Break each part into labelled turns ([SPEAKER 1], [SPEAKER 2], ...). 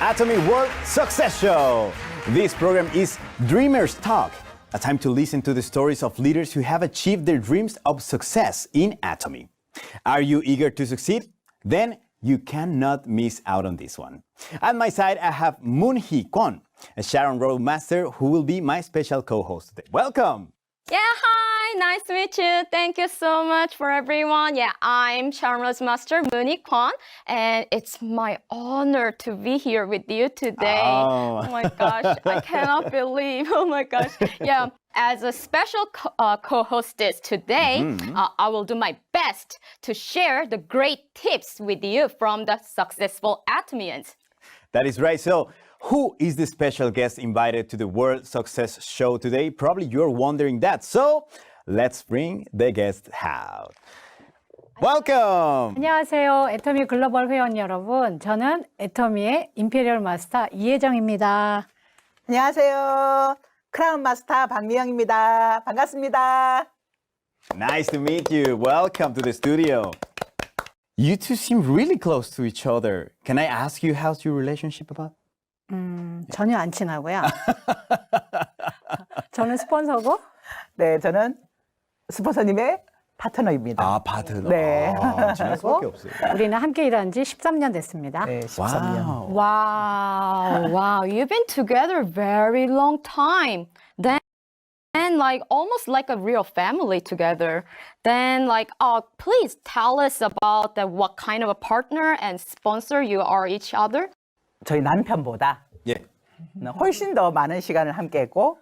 [SPEAKER 1] Atomy World Success Show. This program is Dreamers Talk, a time to listen to the stories of leaders who have achieved their dreams of success in Atomy. Are you eager to succeed? Then you cannot miss out on this one. At my side, I have Moon Hee Kwon, a Sharon Roadmaster who will be my special co-host today. Welcome!
[SPEAKER 2] Yeah, hi, nice to meet you. Thank you so much for everyone. Yeah, I'm Charmless Master Moon Kwon, and it's my honor to be here with you today.
[SPEAKER 1] Oh.
[SPEAKER 2] My gosh, I cannot believe. Oh my gosh. Yeah, as a special co-hostess today, I will do my best to share the great tips with you from the successful Atomians.
[SPEAKER 1] That is right. So, who is the special guest invited to the World Success Show today? Probably you're wondering that. So, let's bring the guest out. Welcome!
[SPEAKER 3] 안녕하세요. 애터미 글로벌 회원 여러분. 저는 애터미의 임페리얼 마스터 이혜정입니다.
[SPEAKER 4] 안녕하세요. 크라운 마스터 박미영입니다. 반갑습니다.
[SPEAKER 1] Nice to meet you. Welcome to the studio. You two seem really close to each other. Can I ask you how's your relationship about?
[SPEAKER 3] 전혀 안 친하고요. 저는 스폰서고
[SPEAKER 4] 네, 저는 스폰서님의 파트너입니다.
[SPEAKER 1] 아, 파트너.
[SPEAKER 4] 네.
[SPEAKER 1] 아, 지날 수밖에 없어요.
[SPEAKER 3] 우리는 함께 일한 지 13년 됐습니다.
[SPEAKER 4] 네, 13년.
[SPEAKER 2] Wow, wow, you've been together very long time. Then, like almost like a real family together. Then, like, please tell us about what kind of a partner and sponsor you are each other.
[SPEAKER 4] 저희 남편보다
[SPEAKER 1] 예.
[SPEAKER 4] 훨씬 더 많은 시간을 함께 했고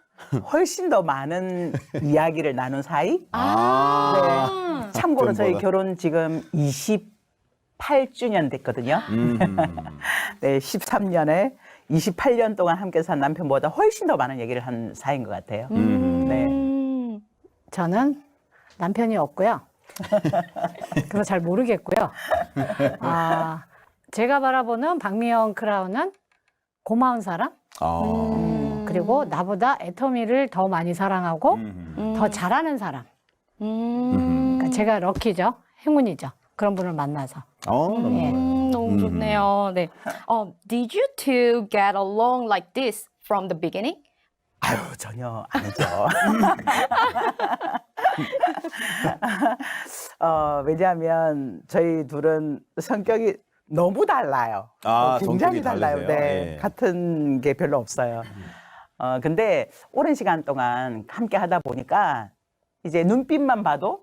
[SPEAKER 4] 훨씬 더 많은 이야기를 나눈 사이.
[SPEAKER 1] 아.
[SPEAKER 4] 네. 참고로 저희
[SPEAKER 1] 남편보다.
[SPEAKER 4] 결혼 지금 28주년 됐거든요. 네, 13년에 28년 동안 함께 산 남편보다 훨씬 더 많은 얘기를 한 사이인 것 같아요. 네.
[SPEAKER 3] 저는 남편이 없고요. 그래서 잘 모르겠고요. 제가 바라보는 박미영 크라운은 고마운 사람, 그리고 나보다 애터미를 더 많이 사랑하고 더 잘하는 사람. 그러니까 제가 럭키죠. 행운이죠. 그런 분을 만나서.
[SPEAKER 2] 너무 좋네요. 네. Did you two get along like this from the beginning?
[SPEAKER 4] 아유, 전혀 아니죠. 왜냐하면 저희 둘은 성격이 너무 달라요.
[SPEAKER 1] 아, 성격이
[SPEAKER 4] 굉장히 달라요.
[SPEAKER 1] 다르세요?
[SPEAKER 4] 네,
[SPEAKER 1] 예.
[SPEAKER 4] 같은 게 별로 없어요. 근데 오랜 시간 동안 함께 하다 보니까 이제 눈빛만 봐도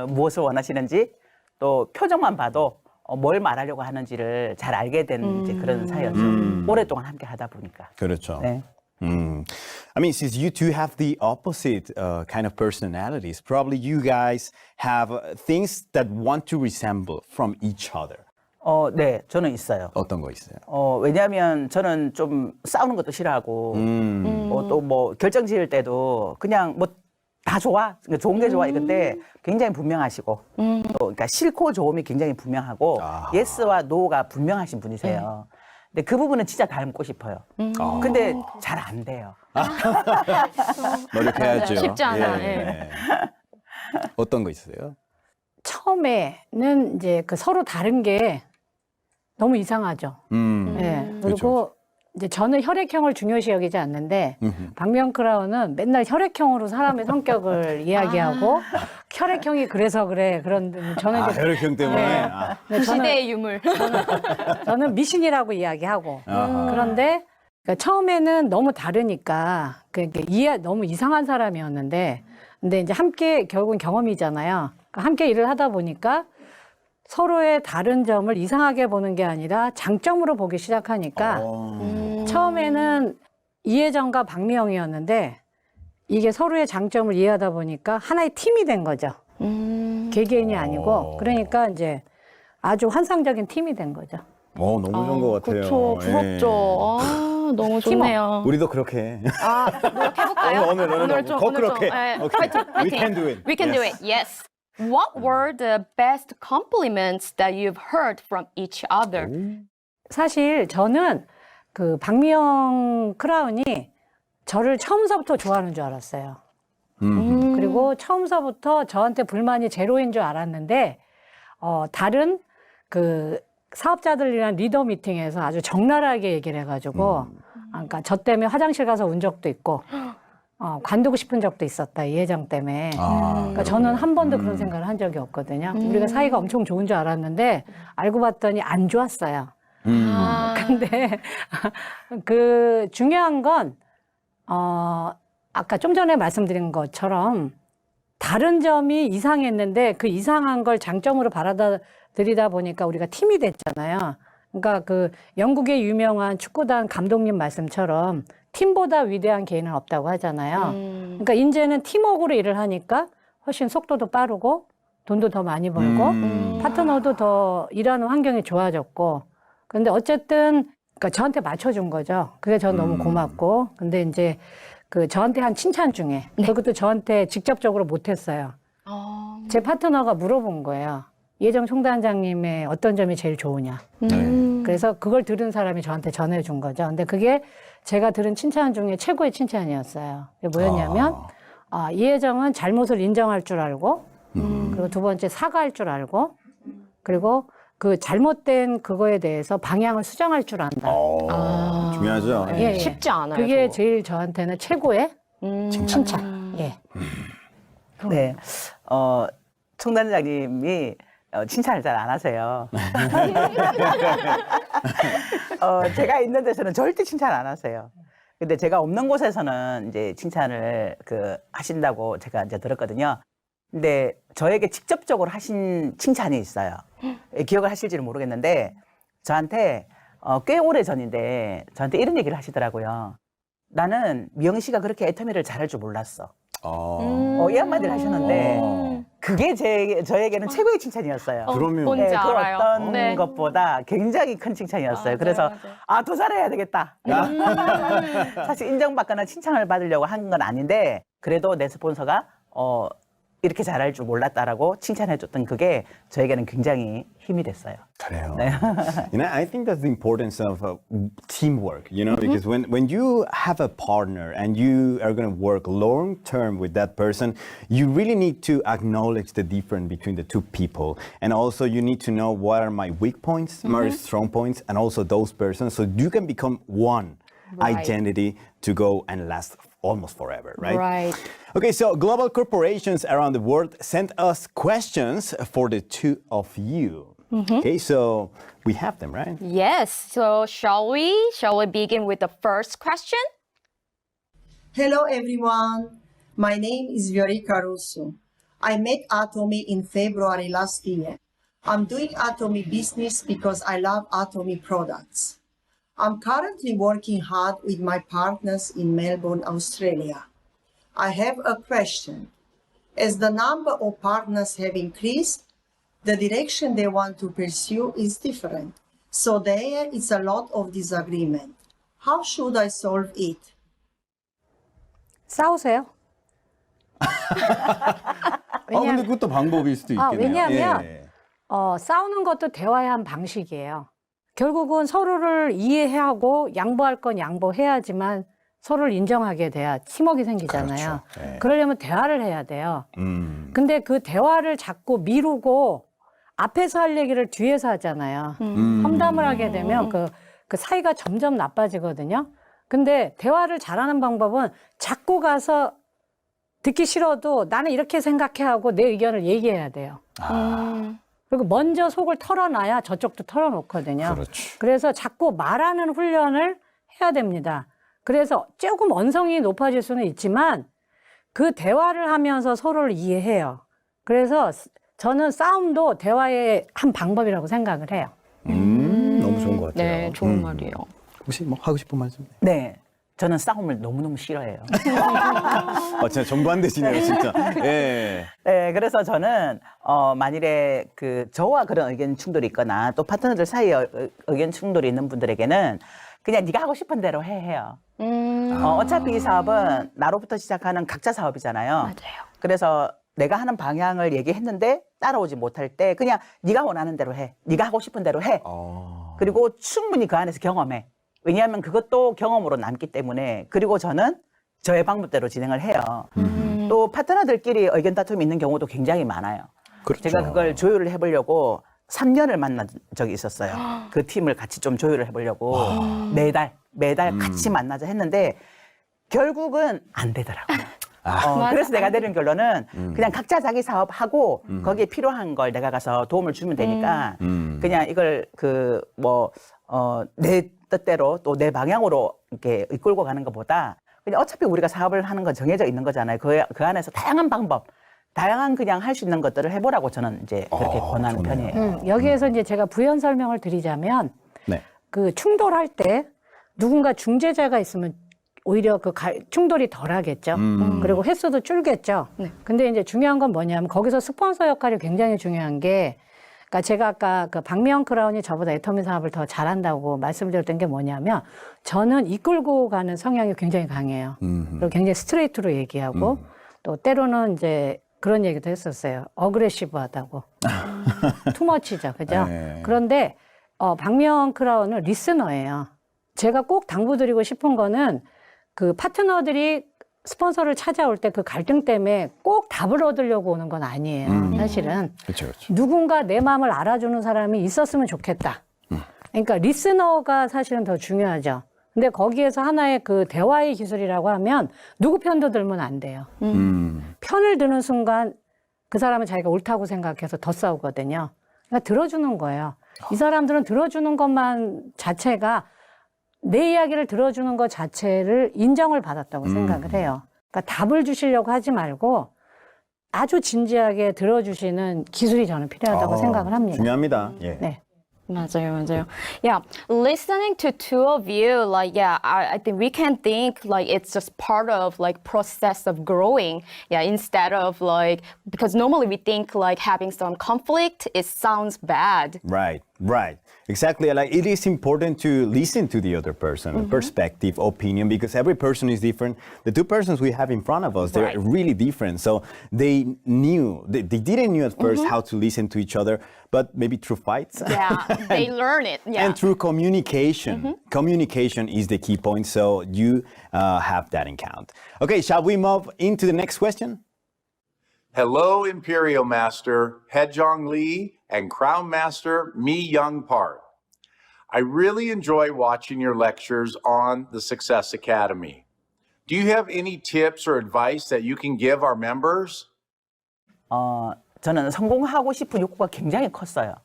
[SPEAKER 4] 무엇을 원하시는지 또 표정만 봐도 뭘 말하려고 하는지를 잘 알게 된 이제 그런 사이였죠. 오랫동안 함께 하다 보니까.
[SPEAKER 1] 그렇죠.
[SPEAKER 4] 네.
[SPEAKER 1] I mean, since you two have the opposite kind of personalities, probably you guys have things that want to resemble from each other.
[SPEAKER 4] 네, 저는 있어요.
[SPEAKER 1] 어떤 거 있어요?
[SPEAKER 4] 왜냐하면 저는 좀 싸우는 것도 싫어하고, 또 뭐 결정 지을 때도 그냥 뭐 다 좋아, 좋은 게 좋아 이건데 굉장히 분명하시고, 또 그러니까 싫고 좋음이 굉장히 분명하고,
[SPEAKER 1] 아하.
[SPEAKER 4] 예스와 노가 분명하신 분이세요. 근데 그 부분은 진짜 닮고 싶어요. 근데 잘 안 돼요.
[SPEAKER 1] 노력해야죠.
[SPEAKER 2] 쉽지 않아, 예.
[SPEAKER 1] 어떤 거 있어요?
[SPEAKER 3] 처음에는 이제 그 서로 다른 게 너무 이상하죠. 예. 그리고 이제 저는 혈액형을 중요시 여기지 않는데 박미영 크라운은 맨날 혈액형으로 사람의 성격을 이야기하고 혈액형이 그래서 그래. 그런 저는 이제
[SPEAKER 1] 혈액형 때문에.
[SPEAKER 3] 네.
[SPEAKER 1] 아.
[SPEAKER 3] 근데
[SPEAKER 2] 시대의 유물.
[SPEAKER 3] 저는 미신이라고 이야기하고
[SPEAKER 1] 아하.
[SPEAKER 3] 그런데 그러니까 처음에는 너무 다르니까 그게 너무 이상한 사람이었는데 근데 이제 함께 결국은 경험이잖아요. 그러니까 함께 일을 하다 보니까 서로의 다른 점을 이상하게 보는 게 아니라 장점으로 보기 시작하니까 처음에는 이혜정과 박미영이었는데 이게 서로의 장점을 이해하다 보니까 하나의 팀이 된 거죠. 개개인이 아니고 그러니까 이제 아주 환상적인 팀이 된 거죠.
[SPEAKER 1] 너무 좋은 것 같아요.
[SPEAKER 2] 그렇죠. 부럽죠. 아, 너무 좋네요.
[SPEAKER 1] 우리도 그렇게 해.
[SPEAKER 2] 노력해볼까요?
[SPEAKER 1] 오늘
[SPEAKER 2] 좀,
[SPEAKER 1] 꼭 그렇게.
[SPEAKER 2] 예,
[SPEAKER 1] 오케이.
[SPEAKER 2] 파이팅,
[SPEAKER 1] We
[SPEAKER 2] 파이팅.
[SPEAKER 1] can do it.
[SPEAKER 2] We can do
[SPEAKER 1] Yes.
[SPEAKER 2] it, yes. What were the best compliments that you've heard from each other?
[SPEAKER 3] 사실 저는 그 박미영 크라운이 저를 처음서부터 좋아하는 줄 알았어요. 그리고 처음서부터 저한테 불만이 제로인 줄 알았는데 다른 그 사업자들이랑 리더 미팅에서 아주 적나라하게 얘기를 해가지고, 그러니까 저 때문에 화장실 가서 운 적도 있고, 관두고 싶은 적도 있었다, 이 회장 때문에. 그러니까 저는 한 번도 그런 생각을 한 적이 없거든요. 우리가 사이가 엄청 좋은 줄 알았는데, 알고 봤더니 안 좋았어요. 근데, 그 중요한 건, 아까 좀 전에 말씀드린 것처럼, 다른 점이 이상했는데, 그 이상한 걸 장점으로 받아들이다 보니까 우리가 팀이 됐잖아요. 그러니까 그 영국의 유명한 축구단 감독님 말씀처럼 팀보다 위대한 개인은 없다고 하잖아요. 그러니까 이제는 팀워크로 일을 하니까 훨씬 속도도 빠르고 돈도 더 많이 벌고 파트너도 더 일하는 환경이 좋아졌고. 근데 어쨌든 그러니까 저한테 맞춰준 거죠. 그게 전 너무 고맙고. 근데 이제 그 저한테 한 칭찬 중에 그것도 저한테 직접적으로 못했어요. 제 파트너가 물어본 거예요. 이혜정 총단장님의 어떤 점이 제일 좋으냐. 그래서 그걸 들은 사람이 저한테 전해준 거죠. 근데 그게 제가 들은 칭찬 중에 최고의 칭찬이었어요. 그게 뭐였냐면, 이혜정은 잘못을 인정할 줄 알고, 그리고 두 번째 사과할 줄 알고, 그리고 그 잘못된 그거에 대해서 방향을 수정할 줄 안다.
[SPEAKER 1] 중요하죠.
[SPEAKER 3] 예, 예.
[SPEAKER 2] 쉽지 않아요.
[SPEAKER 3] 그게
[SPEAKER 2] 저거.
[SPEAKER 3] 제일 저한테는 최고의 칭찬. 예.
[SPEAKER 4] 네. 총단장님이 칭찬을 잘 안 하세요. 제가 있는 데서는 절대 칭찬 안 하세요. 근데 제가 없는 곳에서는 이제 칭찬을 하신다고 제가 이제 들었거든요. 근데 저에게 직접적으로 하신 칭찬이 있어요. 기억을 하실지는 모르겠는데 저한테 꽤 오래 전인데 저한테 이런 얘기를 하시더라고요. 나는 미영 씨가 그렇게 애터미를 잘할 줄 몰랐어. 이 한마디를 하셨는데 그게 저에게는 최고의 칭찬이었어요.
[SPEAKER 1] 그러면
[SPEAKER 2] 뭔지
[SPEAKER 4] 그
[SPEAKER 2] 알아요.
[SPEAKER 4] 어떤
[SPEAKER 2] 네.
[SPEAKER 4] 것보다 굉장히 큰 칭찬이었어요.
[SPEAKER 2] 맞아요,
[SPEAKER 4] 그래서
[SPEAKER 2] 맞아요.
[SPEAKER 4] 더 잘해야 되겠다. 사실 인정받거나 칭찬을 받으려고 한 건 아닌데 그래도 내 스폰서가 이렇게 잘할 줄 몰랐다라고 칭찬해줬던 그게 저에게는 굉장히 힘이 됐어요.
[SPEAKER 1] 그래요.
[SPEAKER 4] 네.
[SPEAKER 1] I think that's the importance of teamwork, because when you have a partner and you are going to work long term with that person, you really need to acknowledge the difference between the two people. And also you need to know what are my weak points, my strong points, and also those persons, so you can become one
[SPEAKER 2] Right.
[SPEAKER 1] identity to go and last almost forever, right?
[SPEAKER 2] Right.
[SPEAKER 1] Okay, so global corporations around the world sent us questions for the two of you. Okay, so we have them, right?
[SPEAKER 2] Yes. So shall we begin with the first question?
[SPEAKER 5] Hello everyone, my name is Viorica Russo. I met Atomy in February last year. I'm doing Atomy business because I love Atomy products. I'm currently working hard with my partners in Melbourne, Australia. I have a question. As the number of partners have increased, the direction they want to pursue is different. So there is a lot of disagreement. How should I solve it?
[SPEAKER 3] 싸우세요.
[SPEAKER 1] 근데 그것도 방법일 수도 있겠네요.
[SPEAKER 3] 왜냐하면
[SPEAKER 1] 예.
[SPEAKER 3] 싸우는 것도 대화의 한 방식이에요. 결국은 서로를 이해하고 양보할 건 양보해야지만 서로를 인정하게 돼야 팀워크가 생기잖아요.
[SPEAKER 1] 그렇죠. 네.
[SPEAKER 3] 그러려면 대화를 해야 돼요. 근데 그 대화를 자꾸 미루고 앞에서 할 얘기를 뒤에서 하잖아요. 험담을 하게 되면 그 사이가 점점 나빠지거든요. 근데 대화를 잘하는 방법은 자꾸 가서 듣기 싫어도 나는 이렇게 생각해 하고 내 의견을 얘기해야 돼요. 그리고 먼저 속을 털어놔야 저쪽도 털어놓거든요.
[SPEAKER 1] 그렇죠.
[SPEAKER 3] 그래서 자꾸 말하는 훈련을 해야 됩니다. 그래서 조금 언성이 높아질 수는 있지만 그 대화를 하면서 서로를 이해해요. 그래서 저는 싸움도 대화의 한 방법이라고 생각을 해요.
[SPEAKER 1] 너무 좋은 것 같아요.
[SPEAKER 2] 네, 좋은 말이에요.
[SPEAKER 1] 혹시 뭐 하고 싶은 말씀?
[SPEAKER 4] 네. 저는 싸움을 너무너무 싫어해요.
[SPEAKER 1] 진짜 정반대시네요, 진짜. 예.
[SPEAKER 4] 네, 그래서 저는 만일에 저와 그런 의견 충돌이 있거나 또 파트너들 사이에 의견 충돌이 있는 분들에게는 그냥 네가 하고 싶은 대로 해요. 어차피 이 사업은 나로부터 시작하는 각자 사업이잖아요.
[SPEAKER 2] 맞아요.
[SPEAKER 4] 그래서 내가 하는 방향을 얘기했는데 따라오지 못할 때 그냥 네가 원하는 대로 해. 네가 하고 싶은 대로 해. 그리고 충분히 그 안에서 경험해. 왜냐하면 그것도 경험으로 남기 때문에. 그리고 저는 저의 방법대로 진행을 해요. 또 파트너들끼리 의견 다툼이 있는 경우도 굉장히 많아요.
[SPEAKER 1] 그렇죠.
[SPEAKER 4] 제가 그걸 조율을 해보려고 3년을 만난 적이 있었어요. 그 팀을 같이 좀 조율을 해보려고 매달 같이 만나자 했는데 결국은 안 되더라고요. 그래서 내가 내린 결론은 그냥 각자 자기 사업하고 거기에 필요한 걸 내가 가서 도움을 주면 되니까 그냥 이걸 내 뜻대로 또 내 방향으로 이렇게 이끌고 가는 것보다 그냥 어차피 우리가 사업을 하는 건 정해져 있는 거잖아요. 그 안에서 다양한 방법, 다양한 그냥 할 수 있는 것들을 해보라고 저는 이제 그렇게 권하는 편이에요.
[SPEAKER 3] 여기에서 이제 제가 부연 설명을 드리자면
[SPEAKER 1] 네.
[SPEAKER 3] 그 충돌할 때 누군가 중재자가 있으면 오히려 그 충돌이 덜 하겠죠. 그리고 횟수도 줄겠죠. 근데 이제 중요한 건 뭐냐면 거기서 스폰서 역할이 굉장히 중요한 게 그러니까 제가 아까 그 박미영 크라운이 저보다 애터미 사업을 더 잘한다고 말씀드렸던 게 뭐냐면 저는 이끌고 가는 성향이 굉장히 강해요. 그리고 굉장히 스트레이트로 얘기하고 또 때로는 이제 그런 얘기도 했었어요. 어그레시브하다고. 투머치죠. 그죠?
[SPEAKER 1] 네.
[SPEAKER 3] 그런데 박미영 크라운은 리스너예요. 제가 꼭 당부드리고 싶은 거는 그 파트너들이 스폰서를 찾아올 때 그 갈등 때문에 꼭 답을 얻으려고 오는 건 아니에요. 사실은.
[SPEAKER 1] 그렇죠, 그렇죠.
[SPEAKER 3] 누군가 내 마음을 알아주는 사람이 있었으면 좋겠다. 그러니까 리스너가 사실은 더 중요하죠. 근데 거기에서 하나의 그 대화의 기술이라고 하면 누구 편도 들면 안 돼요. 편을 드는 순간 그 사람은 자기가 옳다고 생각해서 더 싸우거든요. 그러니까 들어주는 거예요. 이 사람들은 들어주는 것만 자체가 내 이야기를 들어주는 것 자체를 인정을 받았다고 생각을 해요. 그러니까 답을 주시려고 하지 말고 아주 진지하게 들어주시는 기술이 저는 필요하다고 생각을 합니다.
[SPEAKER 1] 중요합니다. 예.
[SPEAKER 3] 네.
[SPEAKER 2] 맞아요. Yeah, listening to two of you, like, yeah, I think we can think like it's just part of like process of growing. Yeah, instead of like, because normally we think like having some conflict, it sounds bad.
[SPEAKER 1] Right, right. Exactly. Like it is important to listen to the other person, perspective, opinion, because every person is different. The two persons we have in front of us, they're
[SPEAKER 2] Right.
[SPEAKER 1] really different. So they didn't know at first how to listen to each other, but maybe through fights.
[SPEAKER 2] Yeah, they learn it. Yeah.
[SPEAKER 1] And through communication. Communication is the key point. So you have that in count. Okay, shall we move into the next question?
[SPEAKER 6] Hello, Imperial Master Hejong Lee and Crown Master Mi Young Park. I really enjoy watching your lectures on the Success Academy. Do you have any tips or advice that you can give our members?
[SPEAKER 4] 저는 성공하고 싶은 욕구가 굉장히 컸어요.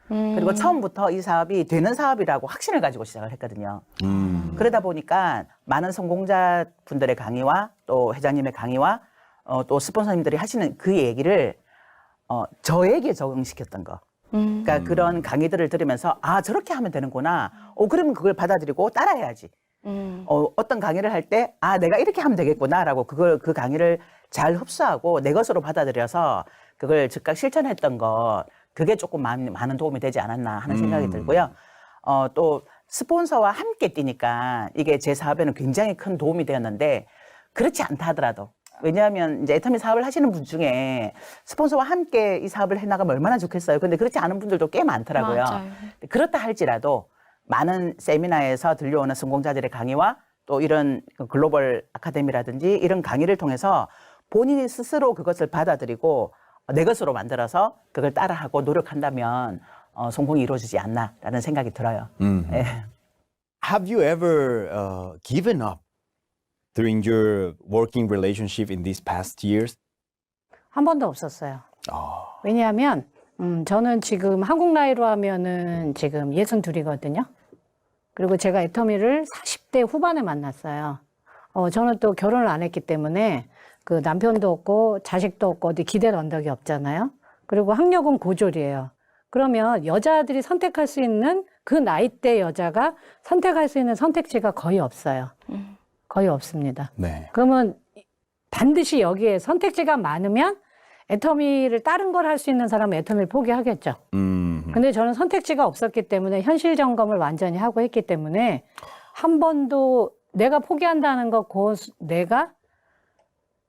[SPEAKER 4] 그리고 처음부터 이 사업이 되는 사업이라고 확신을 가지고 시작을 했거든요. 그러다 보니까 많은 성공자 분들의 강의와 또 회장님의 강의와 또 스폰서님들이 하시는 그 얘기를 저에게 적응시켰던 거. 그러니까 그런 강의들을 들으면서 아 저렇게 하면 되는구나. 그러면 그걸 받아들이고 따라해야지. 어떤 강의를 할 때 아 내가 이렇게 하면 되겠구나라고 그 강의를 잘 흡수하고 내 것으로 받아들여서 그걸 즉각 실천했던 거 그게 조금 많은 도움이 되지 않았나 하는 생각이 들고요. 또 스폰서와 함께 뛰니까 이게 제 사업에는 굉장히 큰 도움이 되었는데 그렇지 않다 하더라도 왜냐하면 이제 애터미 사업을 하시는 분 중에 스폰서와 함께 이 사업을 해나가면 얼마나 좋겠어요. 근데 그렇지 않은 분들도 꽤 많더라고요.
[SPEAKER 2] 맞아요.
[SPEAKER 4] 그렇다 할지라도 많은 세미나에서 들려오는 성공자들의 강의와 또 이런 글로벌 아카데미라든지 이런 강의를 통해서 본인이 스스로 그것을 받아들이고 내 것으로 만들어서 그걸 따라하고 노력한다면 성공이 이루어지지 않나라는 생각이 들어요. 예.
[SPEAKER 1] Have you ever given up during your working relationship in these past years?
[SPEAKER 3] 한 번도 없었어요. 왜냐하면 저는 지금 한국 나이로 하면은 지금 62이거든요. 그리고 제가 애터미를 40대 후반에 만났어요. 저는 또 결혼을 안 했기 때문에 그 남편도 없고 자식도 없고 어디 기댈 언덕이 없잖아요. 그리고 학력은 고졸이에요. 그러면 여자들이 선택할 수 있는 그 나이대 여자가 선택할 수 있는 선택지가 거의 없어요. 거의 없습니다.
[SPEAKER 1] 네.
[SPEAKER 3] 그러면 반드시 여기에 선택지가 많으면 애터미를 다른 걸 할 수 있는 사람은 애터미를 포기하겠죠. 근데 저는 선택지가 없었기 때문에 현실 점검을 완전히 하고 했기 때문에 한 번도 내가 포기한다는 거, 내가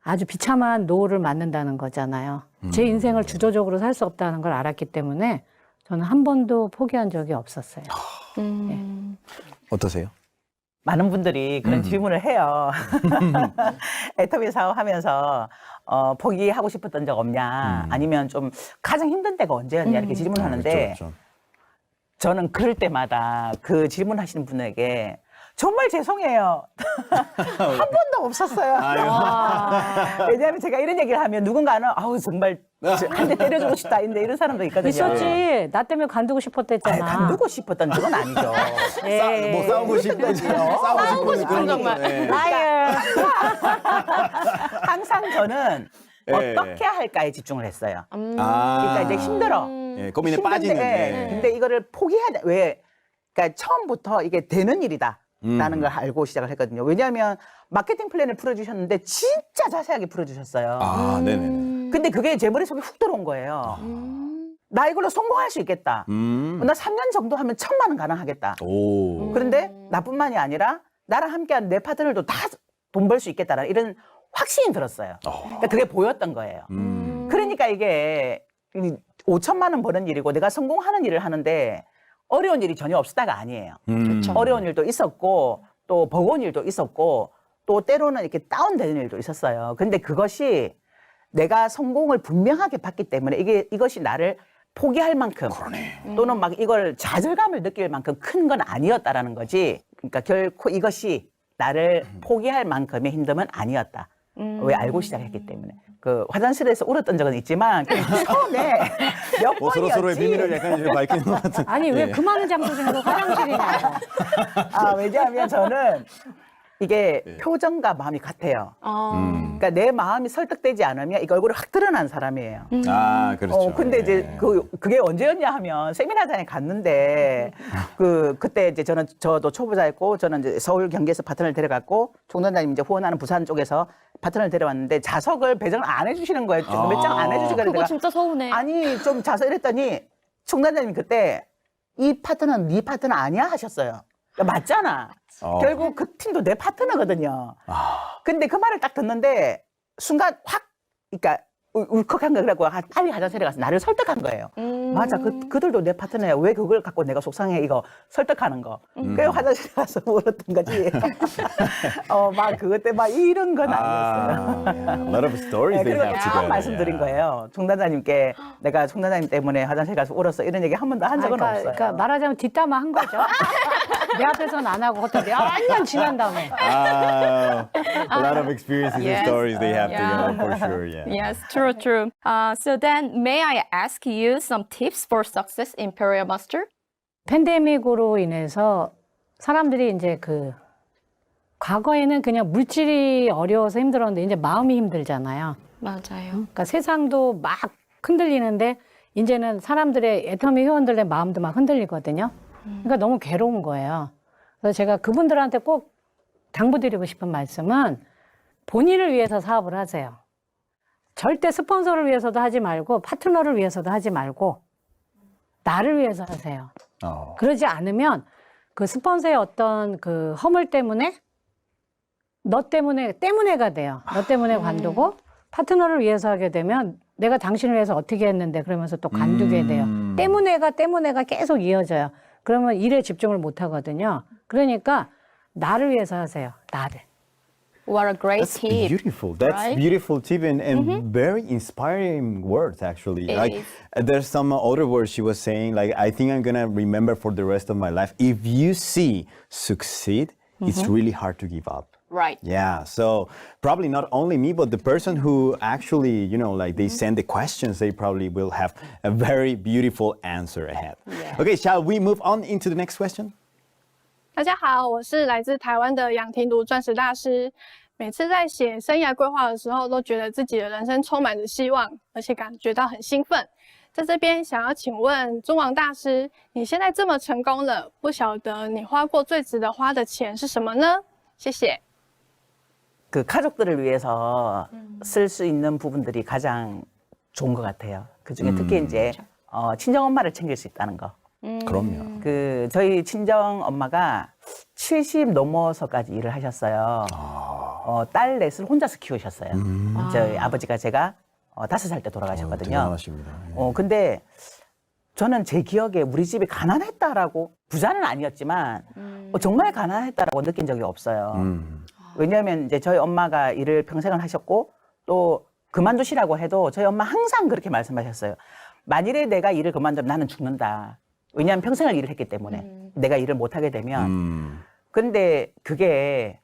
[SPEAKER 3] 아주 비참한 노후를 맞는다는 거잖아요. 제 인생을 주도적으로 살 수 없다는 걸 알았기 때문에 저는 한 번도 포기한 적이 없었어요.
[SPEAKER 1] 어떠세요?
[SPEAKER 4] 많은 분들이 그런 질문을 해요. 애터미 사업하면서 포기하고 싶었던 적 없냐? 아니면 좀 가장 힘든 때가 언제였냐? 이렇게 질문하는데
[SPEAKER 1] 그렇죠.
[SPEAKER 4] 저는 그럴 때마다 그 질문하시는 분에게 정말 죄송해요. 한 번도 없었어요. 왜냐하면 제가 이런 얘기를 하면 누군가는 아우 정말 한 대 때려주고 싶다 이런 사람도 있거든요.
[SPEAKER 3] 있었지. 나 때문에 관두고 싶었댔잖아.
[SPEAKER 4] 간두고 싶었던 적은 아니죠.
[SPEAKER 1] 뭐 싸우고 싶은 싸우고 싶은 정말.
[SPEAKER 4] 항상 저는
[SPEAKER 1] 예.
[SPEAKER 4] 어떻게 할까에 집중을 했어요.
[SPEAKER 1] 아.
[SPEAKER 4] 그러니까 이제 힘들어.
[SPEAKER 1] 예, 고민에
[SPEAKER 4] 힘든데,
[SPEAKER 1] 빠지는데.
[SPEAKER 4] 근데 이거를 포기해야 돼. 왜? 그러니까 처음부터 이게 되는 일이다. 라는 걸 알고 시작을 했거든요. 왜냐하면 마케팅 플랜을 풀어주셨는데 진짜 자세하게 풀어주셨어요.
[SPEAKER 1] 아, 네네네.
[SPEAKER 4] 근데 그게 제 머릿속에 훅 들어온 거예요. 나 이걸로 성공할 수 있겠다. 나 3년 정도 하면 1,000만 원 가능하겠다.
[SPEAKER 1] 오.
[SPEAKER 4] 그런데 나뿐만이 아니라 나랑 함께한 내 파트너들도 다 돈 벌 수 있겠다라는 이런 확신이 들었어요. 그러니까 그게 보였던 거예요. 그러니까 이게 5,000만 원 버는 일이고 내가 성공하는 일을 하는데 어려운 일이 전혀 없었다가 아니에요. 어려운 일도 있었고 또 버거운 일도 있었고 또 때로는 이렇게 다운되는 일도 있었어요. 근데 그것이 내가 성공을 분명하게 봤기 때문에 이것이 나를 포기할 만큼 또는 막 이걸 좌절감을 느낄 만큼 큰 건 아니었다라는 거지. 그러니까 결코 이것이 나를 포기할 만큼의 힘듦은 아니었다. 왜 알고 시작했기 때문에. 그 화장실에서 울었던 적은 있지만 처음에 몇
[SPEAKER 1] 뭐
[SPEAKER 4] 번이었지.
[SPEAKER 1] 서로의 비밀을 약간 이제 밝히는 것 같은.
[SPEAKER 3] 아니 왜
[SPEAKER 1] 예.
[SPEAKER 3] 그 많은 장소 중에서 화장실이냐고.
[SPEAKER 4] 왜냐하면 저는 이게 표정과 마음이 같아요. 그러니까 내 마음이 설득되지 않으면 이거 얼굴이 확 드러난 사람이에요.
[SPEAKER 1] 아, 그렇죠.
[SPEAKER 4] 근데
[SPEAKER 1] 예.
[SPEAKER 4] 이제 그게 언제였냐 하면 세미나장에 갔는데 그때 이제 저도 초보자였고 저는 이제 서울 경기에서 파트너를 데려갔고 총단장님 이제 후원하는 부산 쪽에서 파트너를 데려왔는데 자석을 배정을 안 해주시는 거예요. 몇 장 안 해주시니까
[SPEAKER 2] 그거
[SPEAKER 4] 내가
[SPEAKER 2] 진짜 서운해.
[SPEAKER 4] 아니 좀 자석 이랬더니 총단장님 그때 이 파트너는 네 파트너 아니야 하셨어요. 그러니까 맞잖아. 결국 그 팀도 내 파트너거든요. 근데 그 말을 딱 듣는데 순간 확, 그러니까 울컥한 거 그래갖고 빨리 화장실에 가서 나를 설득한 거예요. 맞아, 그들도 내 파트너야. 왜 그걸 갖고 내가 속상해? 이거 설득하는 거. 그래서 화장실에 가서 울었던 거지. 막 그것 때문에 막 이런 건 아니었어요.
[SPEAKER 1] A lot of stories they
[SPEAKER 4] 그리고
[SPEAKER 1] have
[SPEAKER 4] 처음
[SPEAKER 1] together.
[SPEAKER 4] 말씀드린 거예요. 총단장님께 내가 총단장님 때문에 화장실 가서 울었어. 이런 얘기 한 번도 한 적은 없어요.
[SPEAKER 3] 그러니까 말하자면 뒷담화 한 거죠. 내 앞에서는 안 하고 겉에 몇년 지난 다음에.
[SPEAKER 1] A lot of experiences and
[SPEAKER 2] Yes.
[SPEAKER 1] stories they have
[SPEAKER 2] Yeah.
[SPEAKER 1] together for sure. Yeah.
[SPEAKER 2] Yes, true, true. So then, may I ask you some tips for success in Imperial Master?
[SPEAKER 3] 팬데믹으로 인해서 사람들이 이제 그 과거에는 그냥 물질이 어려워서 힘들었는데 이제 마음이 힘들잖아요.
[SPEAKER 2] 맞아요.
[SPEAKER 3] 그러니까 세상도 막 흔들리는데 이제는 사람들의 애터미 회원들의 마음도 막 흔들리거든요. 그러니까 너무 괴로운 거예요. 그래서 제가 그분들한테 꼭 당부드리고 싶은 말씀은 본인을 위해서 사업을 하세요. 절대 스폰서를 위해서도 하지 말고 파트너를 위해서도 하지 말고 나를 위해서 하세요. 그러지 않으면 그 스폰서의 어떤 그 허물 때문에 너 때문에가 돼요. 너 때문에 관두고 파트너를 위해서 하게 되면 내가 당신을 위해서 어떻게 했는데 그러면서 또 관두게 돼요. 때문에가 계속 이어져요. 그러면 일에 집중을 못 하거든요. 그러니까 나를 위해서 하세요. 나를.
[SPEAKER 2] What a great
[SPEAKER 1] That's
[SPEAKER 2] tip.
[SPEAKER 1] beautiful. That's
[SPEAKER 2] right?
[SPEAKER 1] beautiful tip and very inspiring words actually.
[SPEAKER 2] It
[SPEAKER 1] Like
[SPEAKER 2] is.
[SPEAKER 1] there's some other words she was saying like I think I'm gonna remember for the rest of my life. If you see succeed, it's really hard to give up.
[SPEAKER 2] Right.
[SPEAKER 1] Yeah, so probably not only me, but the person who actually, you know, like they send the questions, they probably will have a very beautiful answer ahead. Okay, shall we move on into the next question?
[SPEAKER 7] 大家好，我是来自台湾的杨廷读钻石大师。每次在写生涯规划的时候，都觉得自己的人生充满着希望，而且感觉到很兴奋。在这边想要请问中王大师，你现在这么成功了，不晓得你花过最值得花的钱是什么呢？谢谢。
[SPEAKER 4] 그 가족들을 위해서 쓸 수 있는 부분들이 가장 좋은 것 같아요. 그 중에 특히 이제 친정 엄마를 챙길 수 있다는 거.
[SPEAKER 1] 그럼요.
[SPEAKER 4] 그 저희 친정 엄마가 70 넘어서까지 일을 하셨어요. 딸 넷을 혼자서 키우셨어요. 저희 아버지가 제가 5살 때 돌아가셨거든요.
[SPEAKER 1] 대단하십니다.
[SPEAKER 4] 근데 저는 제 기억에 우리 집이 가난했다라고, 부자는 아니었지만 정말 가난했다라고 느낀 적이 없어요. 왜냐하면 이제 저희 엄마가 일을 평생을 하셨고 또 그만두시라고 해도 저희 엄마 항상 그렇게 말씀하셨어요. 만일에 내가 일을 그만두면 나는 죽는다. 왜냐하면 평생을 일을 했기 때문에 내가 일을 못하게 되면. 근데 그게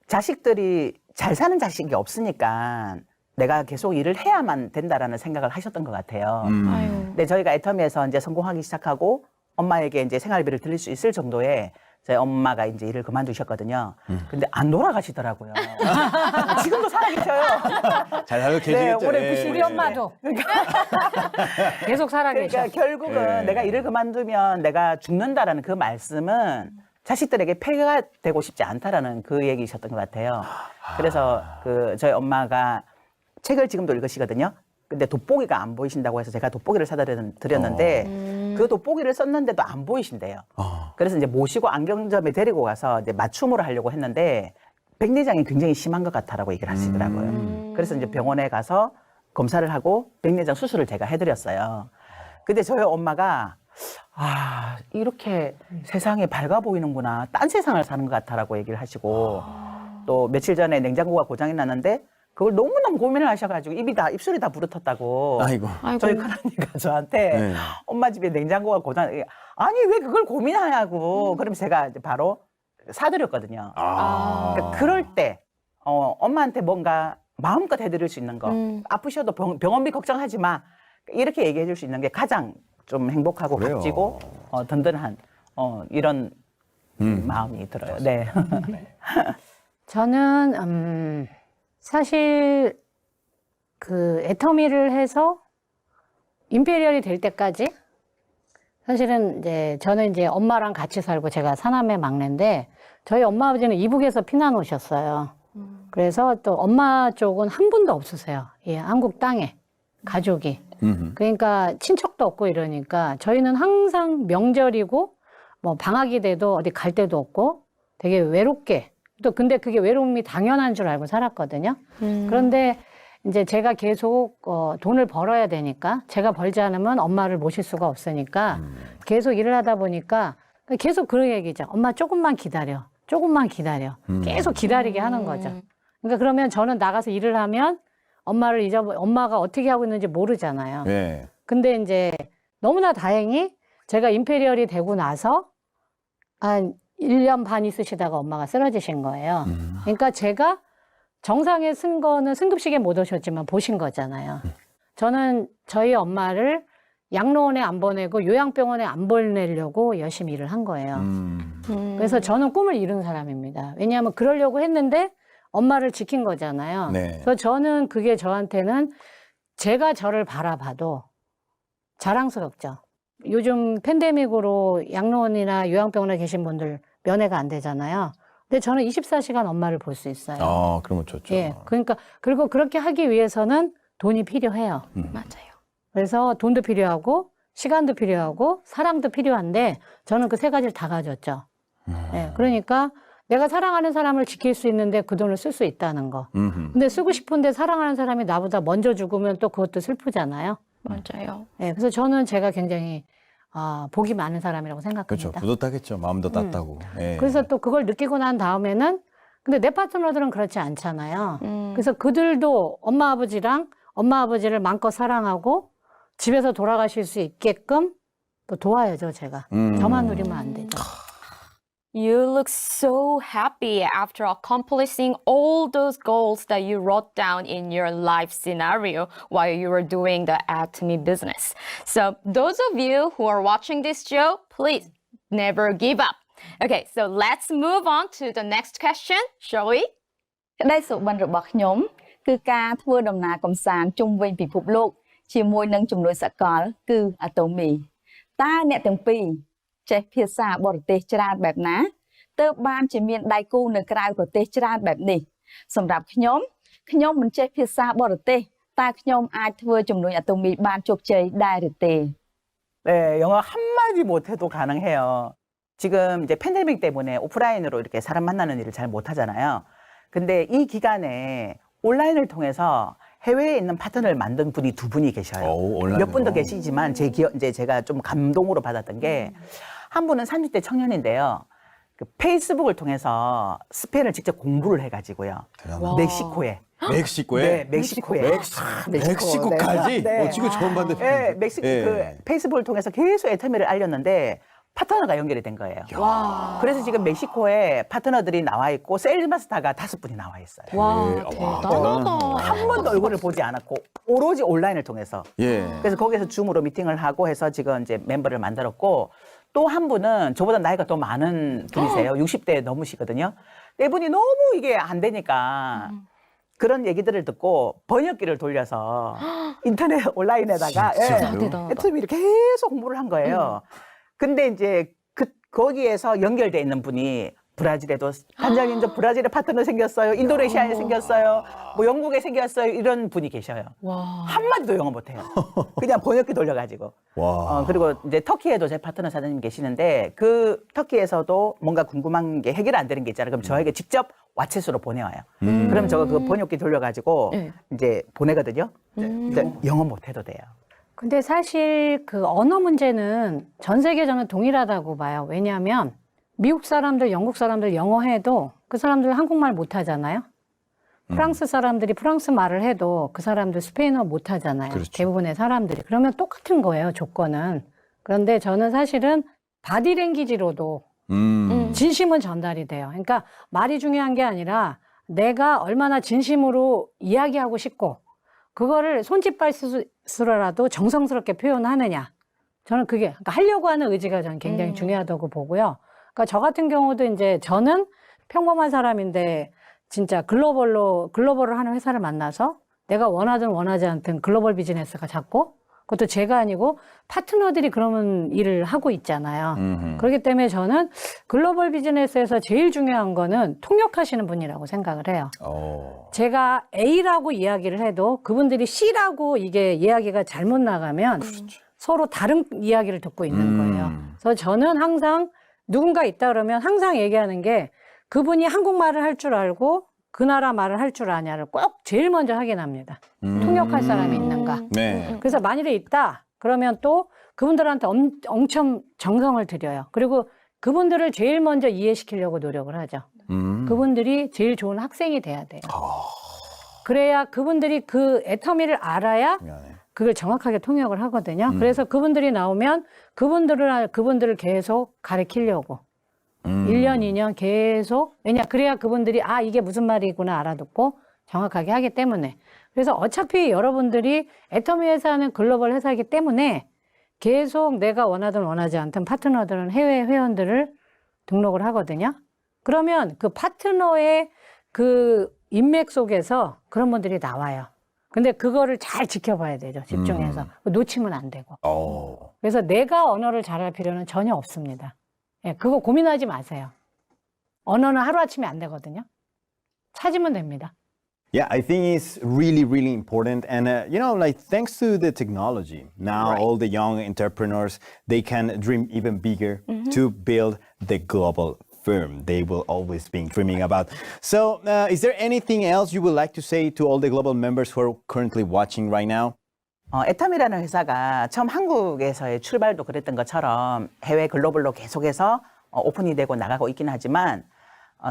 [SPEAKER 4] 자식들이 잘 사는 자식이 없으니까 내가 계속 일을 해야만 된다라는 생각을 하셨던 것 같아요.
[SPEAKER 2] 아유.
[SPEAKER 4] 근데 저희가 애터미에서 이제 성공하기 시작하고 엄마에게 이제 생활비를 드릴 수 있을 정도의 저희 엄마가 이제 일을 그만두셨거든요. 근데 안 돌아가시더라고요. 지금도 살아계셔요.
[SPEAKER 1] 잘 살고
[SPEAKER 4] 네,
[SPEAKER 1] 계시겠죠.
[SPEAKER 4] 올해
[SPEAKER 1] 예.
[SPEAKER 4] 90
[SPEAKER 3] 우리 엄마도 계속 살아계셔.
[SPEAKER 4] 그러니까 결국은
[SPEAKER 1] 네.
[SPEAKER 4] 내가 일을 그만두면 내가 죽는다라는 그 말씀은 자식들에게 폐가 되고 싶지 않다라는 그 얘기이셨던 것 같아요. 그래서 그 저희 엄마가 책을 지금도 읽으시거든요. 근데 돋보기가 안 보이신다고 해서 제가 돋보기를 사다 드렸는데 그 돋보기를 썼는데도 안 보이신대요. 그래서 이제 모시고 안경점에 데리고 가서 이제 맞춤으로 하려고 했는데 백내장이 굉장히 심한 것 같다라고 얘기를 하시더라고요. 그래서 이제 병원에 가서 검사를 하고 백내장 수술을 제가 해드렸어요. 근데 저희 엄마가 이렇게 세상이 밝아 보이는구나. 딴 세상을 사는 것 같다라고 얘기를 하시고 또 며칠 전에 냉장고가 고장이 났는데 그걸 너무너무 고민을 하셔가지고 입술이 다 부르텄다고.
[SPEAKER 1] 아이고.
[SPEAKER 4] 저희 큰언니가 저한테
[SPEAKER 1] 네.
[SPEAKER 4] 엄마 집에 냉장고가 고장, 아니 왜 그걸 고민하냐고. 그럼 제가 이제 바로 사드렸거든요. 그러니까 그럴 때 엄마한테 뭔가 마음껏 해드릴 수 있는 거, 아프셔도 병원비 걱정하지 마, 이렇게 얘기해 줄 수 있는 게 가장 좀 행복하고
[SPEAKER 1] 그래요.
[SPEAKER 4] 값지고 든든한 이런 마음이 들어요. 네.
[SPEAKER 3] 저는 사실 그 애터미를 해서 임페리얼이 될 때까지 사실은 이제 저는 이제 엄마랑 같이 살고 제가 사남매 막내인데 저희 엄마 아버지는 이북에서 피난 오셨어요. 그래서 또 엄마 쪽은 한 분도 없으세요. 예, 한국 땅에 가족이. 그러니까 친척도 없고 이러니까 저희는 항상 명절이고 뭐 방학이 돼도 어디 갈 데도 없고 되게 외롭게 또 근데 그게 외로움이 당연한 줄 알고 살았거든요. 그런데 이제 제가 계속 돈을 벌어야 되니까 제가 벌지 않으면 엄마를 모실 수가 없으니까 계속 일을 하다 보니까 계속 그런 얘기죠. 엄마 조금만 기다려. 조금만 기다려. 계속 기다리게 하는 거죠. 그러니까 그러면 저는 나가서 일을 하면 엄마가 어떻게 하고 있는지 모르잖아요.
[SPEAKER 1] 예.
[SPEAKER 3] 근데 이제 너무나 다행히 제가 임페리얼이 되고 나서 한 1년 반 있으시다가 엄마가 쓰러지신 거예요. 그러니까 제가 정상에 쓴 거는 승급식에 못 오셨지만 보신 거잖아요. 저는 저희 엄마를 양로원에 안 보내고 요양병원에 안 보내려고 열심히 일을 한 거예요. 그래서 저는 꿈을 이룬 사람입니다. 왜냐하면 그러려고 했는데 엄마를 지킨 거잖아요.
[SPEAKER 1] 네.
[SPEAKER 3] 그래서 저는 그게 저한테는 제가 저를 바라봐도 자랑스럽죠. 요즘 팬데믹으로 양로원이나 요양병원에 계신 분들 면회가 안 되잖아요. 근데 저는 24시간 엄마를 볼 수 있어요.
[SPEAKER 1] 그러면 좋죠.
[SPEAKER 3] 예. 그러니까, 그리고 그렇게 하기 위해서는 돈이 필요해요.
[SPEAKER 2] 맞아요.
[SPEAKER 3] 그래서 돈도 필요하고, 시간도 필요하고, 사랑도 필요한데, 저는 그 세 가지를 다 가졌죠. 예. 그러니까, 내가 사랑하는 사람을 지킬 수 있는데 그 돈을 쓸 수 있다는 거. 근데 쓰고 싶은데 사랑하는 사람이 나보다 먼저 죽으면 또 그것도 슬프잖아요.
[SPEAKER 2] 맞아요.
[SPEAKER 3] 예. 그래서 저는 제가 굉장히, 복이 많은 사람이라고 생각합니다.
[SPEAKER 1] 그렇죠. 뿌듯하겠죠. 마음도 따뜻하고. 예.
[SPEAKER 3] 그래서 또 그걸 느끼고 난 다음에는 근데 내 파트너들은 그렇지 않잖아요. 그래서 그들도 엄마 아버지를 마음껏 사랑하고 집에서 돌아가실 수 있게끔 또 도와야죠, 제가. 저만 누리면 안 되죠.
[SPEAKER 2] You look so happy after accomplishing all those goals that you wrote down in your life scenario while you were doing the Atomy business. So those of you who are watching this show, please never give up. Okay, so let's move on to the next question, shall we?
[SPEAKER 8] ក្តីសុបិនរបស់ខ្ញុំគឺការធ្វើដំណើរកម្សាន្តជុំវិញពិភពលោកជាមួយនឹងជំនួយសកលគឺ Atomy តើអ្នកទាំងពីរចេះភាសាបរទេសច្រើនបែបណាទើបបានជាមានដៃគូនៅក្រៅប្រទេសច្រើនបែបនេះសម្រាប់ខ្ញុំមិនចេះភាសាបរទេសតើខ្ញុំអាចធ្វើជំនួយ Atomy បានជោគជ័យដែរឬទេ
[SPEAKER 4] 네, 영어 한마디 못해도 가능해요. 지금 이제 팬데믹 때문에 오프라인으로 이렇게 사람 만나는 일을 잘 못하잖아요. 근데 이 기간에 온라인을 통해서 해외에 있는 파트너를 만든 분이 두 분이 계셔요.
[SPEAKER 1] 오, 온라인으로.
[SPEAKER 4] 몇 분도 계시지만 이제 제가 좀 감동으로 받았던 게 한 분은 30대 청년인데요. 그 페이스북을 통해서 스페인을 직접 공부를 해가지고요. 멕시코에.
[SPEAKER 1] 멕시코에?
[SPEAKER 4] 네, 멕시코에.
[SPEAKER 1] 멕시코까지?
[SPEAKER 4] 네.
[SPEAKER 1] 지금 처음 봤는데.
[SPEAKER 4] 네, 멕시코 그 페이스북을 통해서 계속 애터미를 알렸는데 파트너가 연결이 된 거예요. 그래서 지금 멕시코에 파트너들이 나와 있고 세일즈마스터가 5분이 나와 있어요.
[SPEAKER 2] 와,
[SPEAKER 1] 대단하다.
[SPEAKER 4] 한 번도 얼굴을 보지 않았고 오로지 온라인을 통해서.
[SPEAKER 1] 예.
[SPEAKER 4] 그래서 거기서 줌으로 미팅을 하고 해서 지금 이제 멤버를 만들었고 또 한 분은 저보다 나이가 더 많은 분이세요. 60대 넘으시거든요. 네 분이 너무 이게 안 되니까 그런 얘기들을 듣고 번역기를 돌려서 인터넷 온라인에다가
[SPEAKER 1] 진짜요?
[SPEAKER 2] 대단하다.
[SPEAKER 4] 애터미 이렇게 계속 공부를 한 거예요. 근데 이제 거기에서 연결돼 있는 분이 브라질에도 간장인 저 브라질에 파트너 생겼어요. 인도네시아에 생겼어요. 뭐 영국에 생겼어요. 이런 분이 계셔요. 한마디도 영어 못해요. 그냥 번역기 돌려가지고.
[SPEAKER 1] 와.
[SPEAKER 4] 그리고 이제 터키에도 제 파트너 사장님 계시는데 그 터키에서 뭔가 궁금한 게 해결 안 되는 게 있잖아요. 그럼 저에게 직접 왓챗으로 보내와요. 그럼 저거 그 번역기 돌려가지고 이제 보내거든요. 근데 영어 못해도 돼요.
[SPEAKER 3] 근데 사실 그 언어 문제는 전 세계 저는 동일하다고 봐요. 왜냐하면 미국 사람들, 영국 사람들 영어 해도 그 사람들 한국말 못 하잖아요. 프랑스 사람들이 프랑스 말을 해도 그 사람들 스페인어 못 하잖아요.
[SPEAKER 1] 그렇죠.
[SPEAKER 3] 대부분의 사람들이. 그러면 똑같은 거예요, 조건은. 그런데 저는 사실은 바디랭귀지로도 진심은 전달이 돼요. 그러니까 말이 중요한 게 아니라 내가 얼마나 진심으로 이야기하고 싶고 그거를 손짓발짓으로라도 정성스럽게 표현하느냐. 저는 그게 그러니까 하려고 하는 의지가 저는 굉장히 중요하다고 보고요. 그러니까 저 같은 경우도 이제 저는 평범한 사람인데 진짜 글로벌을 하는 회사를 만나서 내가 원하든 원하지 않든 글로벌 비즈니스가 작고 그것도 제가 아니고 파트너들이 그러면 일을 하고 있잖아요. 그렇기 때문에 저는 글로벌 비즈니스에서 제일 중요한 거는 통역하시는 분이라고 생각을 해요. 제가 A라고 이야기를 해도 그분들이 C라고 이게 이야기가 잘못 나가면 서로 다른 이야기를 듣고 있는 거예요. 그래서 저는 항상 누군가 있다 그러면 항상 얘기하는 게 그분이 한국말을 할 줄 알고 그 나라 말을 할 줄 아냐를 꼭 제일 먼저 확인합니다. 통역할 사람이 있는가.
[SPEAKER 1] 네.
[SPEAKER 3] 그래서 만일에 있다 그러면 또 그분들한테 엄청 정성을 들여요. 그리고 그분들을 제일 먼저 이해시키려고 노력을 하죠. 그분들이 제일 좋은 학생이 돼야 돼요. 그래야 그분들이 그 애터미를 알아야 그걸 정확하게 통역을 하거든요. 그래서 그분들이 나오면 그분들을 계속 가르치려고 1년, 2년 계속 그래야 그분들이 이게 무슨 말이구나 알아듣고 정확하게 하기 때문에. 그래서 어차피 여러분들이 애터미 회사는 글로벌 회사이기 때문에 계속 내가 원하든 원하지 않든 파트너들은 해외 회원들을 등록을 하거든요. 그러면 그 파트너의 그 인맥 속에서 그런 분들이 나와요. 근데 그거를 잘 지켜봐야 되죠. 집중해서. 놓치면 안 되고. 그래서 내가 언어를 잘할 필요는 전혀 없습니다. 예, 그거 고민하지 마세요. 언어는 하루아침에 안 되거든요. 찾으면 됩니다.
[SPEAKER 1] Yeah, I think it's really, really important. And, like thanks to the technology, now all the young entrepreneurs, they can dream even bigger to build the global firm they will always be dreaming about. So is there anything else you would like to say to all the global members who are currently watching right now?
[SPEAKER 4] 애텀이라는 회사가 처음 한국에서의 출발도 그랬던 것처럼 해외 글로벌로 계속해서 오픈이 되고 나가고 있긴 하지만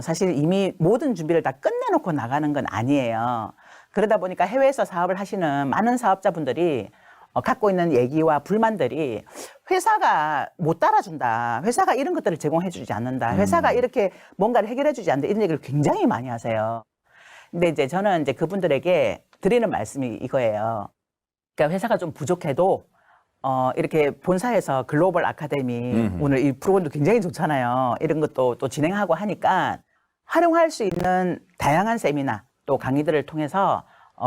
[SPEAKER 4] 사실 이미 모든 준비를 다 끝내놓고 나가는 건 아니에요. 그러다 보니까 해외에서 사업을 하시는 많은 사업자분들이 갖고 있는 얘기와 불만들이 회사가 못 따라준다. 회사가 이런 것들을 제공해주지 않는다. 회사가 이렇게 뭔가를 해결해주지 않는다. 이런 얘기를 굉장히 많이 하세요. 근데 이제 저는 이제 그분들에게 드리는 말씀이 이거예요. 그러니까 회사가 좀 부족해도 이렇게 본사에서 글로벌 아카데미 오늘 이 프로그램도 굉장히 좋잖아요. 이런 것도 또 진행하고 하니까 활용할 수 있는 다양한 세미나 또 강의들을 통해서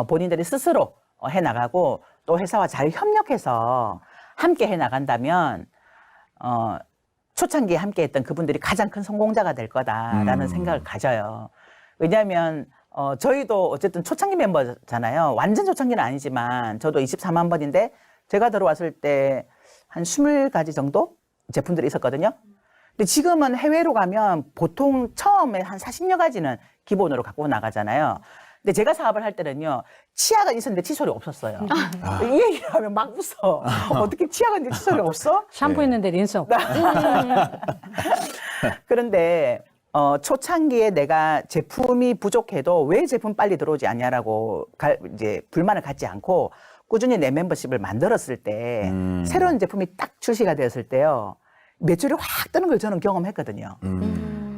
[SPEAKER 4] 본인들이 스스로 해나가고 또 회사와 잘 협력해서 함께 해나간다면 초창기에 함께 했던 그분들이 가장 큰 성공자가 될 거다라는 생각을 가져요. 왜냐하면 저희도 어쨌든 초창기 멤버잖아요. 완전 초창기는 아니지만 저도 24만 번인데 제가 들어왔을 때 한 20가지 정도 제품들이 있었거든요. 근데 지금은 해외로 가면 보통 처음에 한 40여 가지는 기본으로 갖고 나가잖아요. 근데 제가 사업을 할 때는요, 치아가 있었는데 칫솔이 없었어요. 이 얘기를 하면 막 웃어. 어떻게 치아가 있는데 칫솔이 없어?
[SPEAKER 3] 샴푸 있는데 린스 없고.
[SPEAKER 4] 그런데 초창기에 내가 제품이 부족해도 왜 제품 빨리 들어오지 않냐라고 이제 불만을 갖지 않고 꾸준히 내 멤버십을 만들었을 때 새로운 제품이 딱 출시가 되었을 때요. 매출이 확 뜨는 걸 저는 경험했거든요.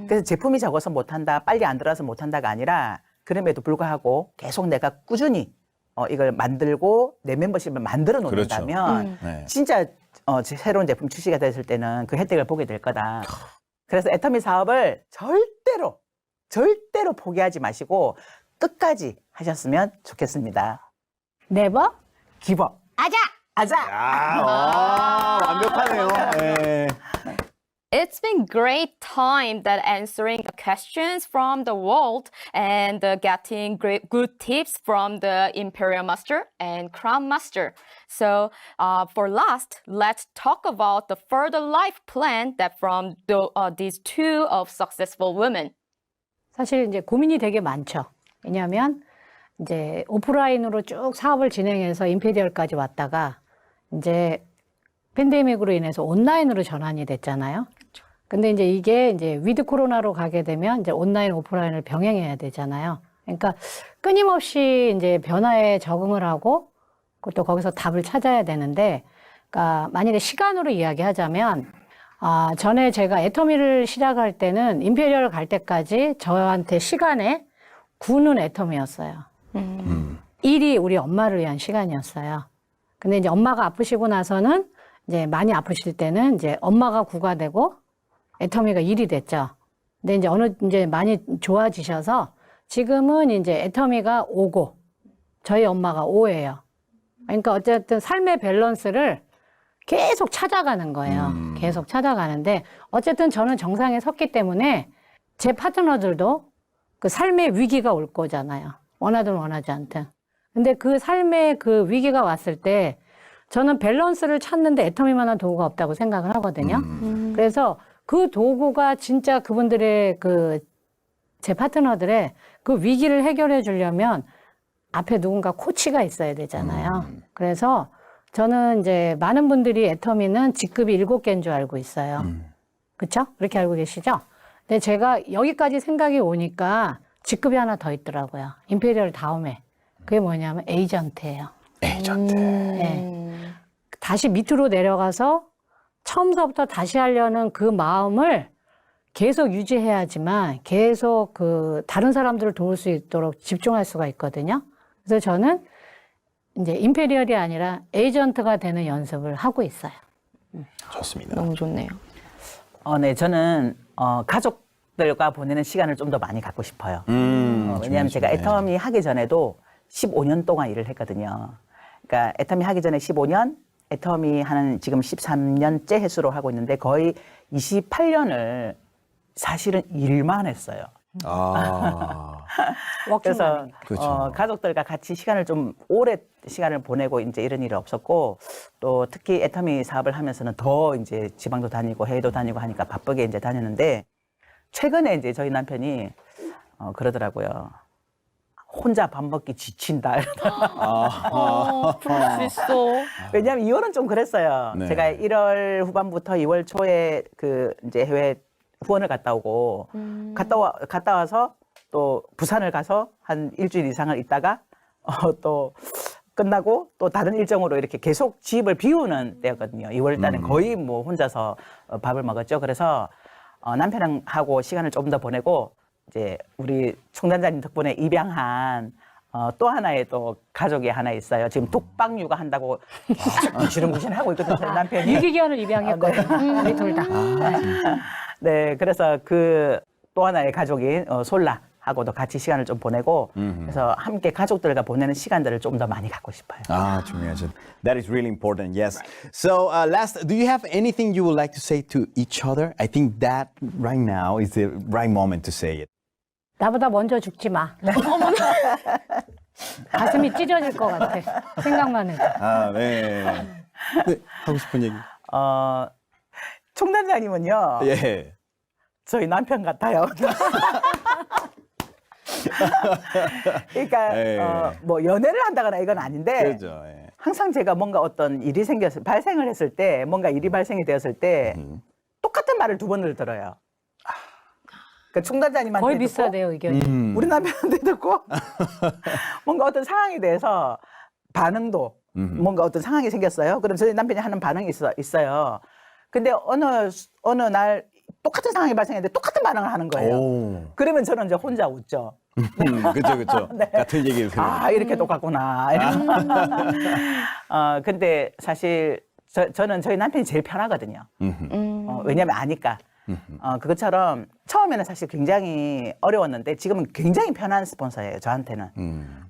[SPEAKER 4] 그래서 제품이 적어서 못한다, 빨리 안 들어와서 못한다가 아니라 그럼에도 불구하고 계속 내가 꾸준히 이걸 만들고 내 멤버십을 만들어 놓는다면
[SPEAKER 1] 네.
[SPEAKER 4] 진짜 새로운 제품 출시가 됐을 때는 그 혜택을 보게 될 거다. 그래서 애터미 사업을 절대로 포기하지 마시고 끝까지 하셨으면 좋겠습니다.
[SPEAKER 3] 네버?
[SPEAKER 4] 기법.
[SPEAKER 2] 아자!
[SPEAKER 4] 아자!
[SPEAKER 1] 완벽하네요. 네.
[SPEAKER 2] It's been great time that answering the questions from the world and getting great good tips from the Imperial Master and Crown Master. So for last, let's talk about the further life plan that from these two of successful women.
[SPEAKER 3] 사실 이제 고민이 되게 많죠. 왜냐하면 이제 오프라인으로 쭉 사업을 진행해서 임페리얼까지 왔다가 이제 팬데믹으로 인해서 온라인으로 전환이 됐잖아요. 근데 이제 이게 이제 위드 코로나로 가게 되면 이제 온라인, 오프라인을 병행해야 되잖아요. 그러니까 끊임없이 이제 변화에 적응을 하고 또 거기서 답을 찾아야 되는데, 그러니까 만약에 시간으로 이야기하자면, 전에 제가 애터미를 시작할 때는 임페리얼 갈 때까지 저한테 시간에 9는 애터미였어요. 1이 우리 엄마를 위한 시간이었어요. 근데 이제 엄마가 아프시고 나서는 이제 많이 아프실 때는 이제 엄마가 9가 되고 애터미가 1이 됐죠. 근데 이제 많이 좋아지셔서 지금은 이제 애터미가 5고 저희 엄마가 5예요. 그러니까 어쨌든 삶의 밸런스를 계속 찾아가는 거예요. 계속 찾아가는데 어쨌든 저는 정상에 섰기 때문에 제 파트너들도 그 삶의 위기가 올 거잖아요. 원하든 원하지 않든. 근데 그 삶의 그 위기가 왔을 때 저는 밸런스를 찾는데 애터미만한 도구가 없다고 생각을 하거든요. 그래서 그 도구가 진짜 그분들의 제 파트너들의 그 위기를 해결해 주려면 앞에 누군가 코치가 있어야 되잖아요. 그래서 저는 이제 많은 분들이 애터미는 직급이 7개인 줄 알고 있어요. 그쵸? 그렇게 알고 계시죠? 근데 제가 여기까지 생각이 오니까 직급이 하나 더 있더라고요. 임페리얼 다음에. 그게 뭐냐면 에이전트예요.
[SPEAKER 1] 에이전트.
[SPEAKER 3] 네. 다시 밑으로 내려가서 처음서부터 다시 하려는 그 마음을 계속 유지해야지만 계속 다른 사람들을 도울 수 있도록 집중할 수가 있거든요. 그래서 저는 이제 임페리얼이 아니라 에이전트가 되는 연습을 하고 있어요.
[SPEAKER 1] 좋습니다.
[SPEAKER 2] 너무 좋네요.
[SPEAKER 4] 네, 저는 가족들과 보내는 시간을 좀 더 많이 갖고 싶어요. 왜냐하면 제가 애터미 하기 전에도 15년 동안 일을 했거든요. 그러니까 애터미 하기 전에 15년, 애터미 하는 지금 13년째 횟수로 하고 있는데 거의 28년을 사실은 일만 했어요. 그래서
[SPEAKER 1] 그렇죠.
[SPEAKER 4] 가족들과 같이 시간을 좀 오래 시간을 보내고 이제 이런 일이 없었고 또 특히 애터미 사업을 하면서는 더 이제 지방도 다니고 해외도 다니고 하니까 바쁘게 이제 다녔는데 최근에 이제 저희 남편이 그러더라고요. 혼자 밥 먹기 지친다.
[SPEAKER 2] 그럴 수 있어.
[SPEAKER 4] 왜냐하면 2월은 좀 그랬어요.
[SPEAKER 1] 네.
[SPEAKER 4] 제가 1월 후반부터 2월 초에 이제 해외 후원을 갔다 오고 갔다 와서 또 부산을 가서 한 일주일 이상을 있다가 또 끝나고 또 다른 일정으로 이렇게 계속 집을 비우는 때였거든요. 2월 달은 거의 뭐 혼자서 밥을 먹었죠. 그래서 남편하고 시간을 좀 더 보내고 이제 우리 총단장님 덕분에 입양한 또 하나의 또 가족이 하나 있어요. 지금 독박 육아한다고 지름구신 하고 있거든요. 저희 남편이.
[SPEAKER 3] 유기견을 입양했거든요. 우리 둘 다.
[SPEAKER 4] 네, 그래서 또 하나의 가족인 솔라하고도 같이 시간을 좀 보내고 그래서 함께 가족들과 보내는 시간들을 좀 더 많이 갖고 싶어요.
[SPEAKER 1] 중요하죠. That is really important. Yes. So last, do you have anything you would like to say to each other? I think that right now is the right moment to say it.
[SPEAKER 3] 나보다 먼저 죽지 마. 가슴이 찢어질 것 같아. 생각만 해도.
[SPEAKER 1] 네. 네. 하고 싶은 얘기.
[SPEAKER 4] 총단장님은요.
[SPEAKER 1] 예.
[SPEAKER 4] 저희 남편 같아요. 그러니까
[SPEAKER 1] 예.
[SPEAKER 4] 뭐 연애를 한다거나 이건 아닌데
[SPEAKER 1] 그렇죠. 예.
[SPEAKER 4] 항상 제가 뭔가 어떤 일이 발생을 했을 때 뭔가 일이 발생이 되었을 때 똑같은 말을 두 번을 들어요. 그러니까 충돌자님한테
[SPEAKER 3] 거의
[SPEAKER 4] 듣고
[SPEAKER 3] 비슷하대요, 의견이.
[SPEAKER 4] 우리 남편한테 듣고 뭔가 어떤 상황에 대해서 반응도 뭔가 어떤 상황이 생겼어요. 그럼 저희 남편이 하는 반응이 있어요. 근데 어느 날 똑같은 상황이 발생했는데 똑같은 반응을 하는 거예요.
[SPEAKER 1] 오.
[SPEAKER 4] 그러면 저는 이제 혼자 웃죠.
[SPEAKER 1] 그렇죠, 그렇죠. 같은 얘기를 들으면.
[SPEAKER 4] 아, 이렇게 똑같구나. 근데 사실 저는 저희 남편이 제일 편하거든요. 왜냐면 아니까. 그것처럼 처음에는 사실 굉장히 어려웠는데 지금은 굉장히 편한 스폰서예요. 저한테는.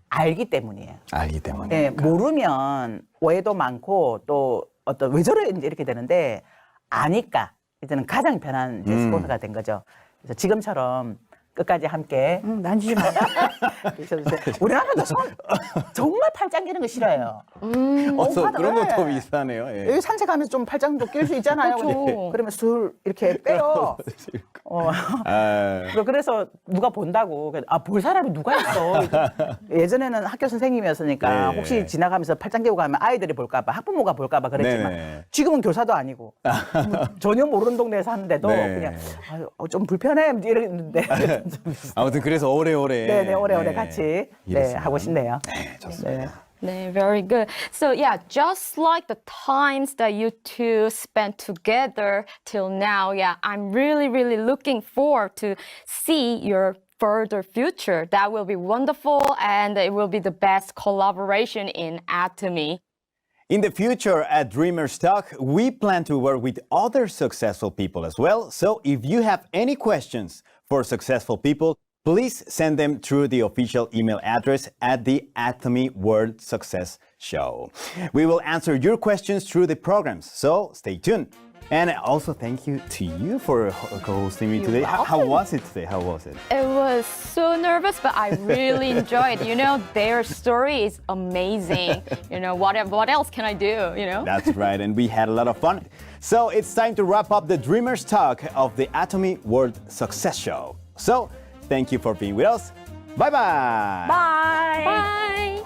[SPEAKER 4] 알기 때문이에요.
[SPEAKER 1] 알기 때문에.
[SPEAKER 4] 네, 모르면 오해도 많고 또 어떤 왜 저래 이렇게 되는데 아니까 이제는 가장 편한 이제 스폰서가 된 거죠. 그래서 지금처럼 끝까지 함께
[SPEAKER 3] 난 주지 마.
[SPEAKER 4] 우리 남편도 정말 팔짱 끼는 거 싫어해요.
[SPEAKER 1] 그런 것도
[SPEAKER 4] 네.
[SPEAKER 1] 이상하네요. 예.
[SPEAKER 4] 여기 산책하면서 좀 팔짱도 낄 수 있잖아요.
[SPEAKER 2] 그렇죠.
[SPEAKER 4] 그러면 술 이렇게 빼요.
[SPEAKER 1] 아,
[SPEAKER 4] 그래서 누가 본다고. 볼 사람이 누가 있어. 예전에는 학교 선생님이었으니까
[SPEAKER 1] 네.
[SPEAKER 4] 혹시 지나가면서 팔짱 끼고 가면 아이들이 볼까봐, 학부모가 볼까봐 그랬지만
[SPEAKER 1] 네네.
[SPEAKER 4] 지금은 교사도 아니고 전혀 모르는 동네에서 하는데도
[SPEAKER 1] 네.
[SPEAKER 4] 그냥 좀 불편해 이랬는데
[SPEAKER 1] 아무튼 그래서 오래오래.
[SPEAKER 4] 네네 오래오래
[SPEAKER 1] 네.
[SPEAKER 4] 같이 네,
[SPEAKER 1] 일했으면.
[SPEAKER 4] 하고 싶네요.
[SPEAKER 1] 네, 좋습니다.
[SPEAKER 2] 네, very good. So yeah, just like the times that you two spent together till now, yeah, I'm really looking forward to see your further future. That will be wonderful and it will be the best collaboration in Atomy.
[SPEAKER 1] In the future at Dreamers Talk, we plan to work with other successful people as well. So if you have any questions for successful people, please send them through the official email address at the Atomy World Success Show. We will answer your questions through the programs, so stay tuned. And also thank you to you for co-hosting me today. How was it today? How was it?
[SPEAKER 2] It was so nervous, but I really enjoyed it. You know, their story is amazing. You know, what else can I do, you know?
[SPEAKER 1] That's right, and we had a lot of fun. So it's time to wrap up the Dreamers Talk of the Atomy World Success Show. So thank you for being with us. Bye-bye.
[SPEAKER 2] Bye!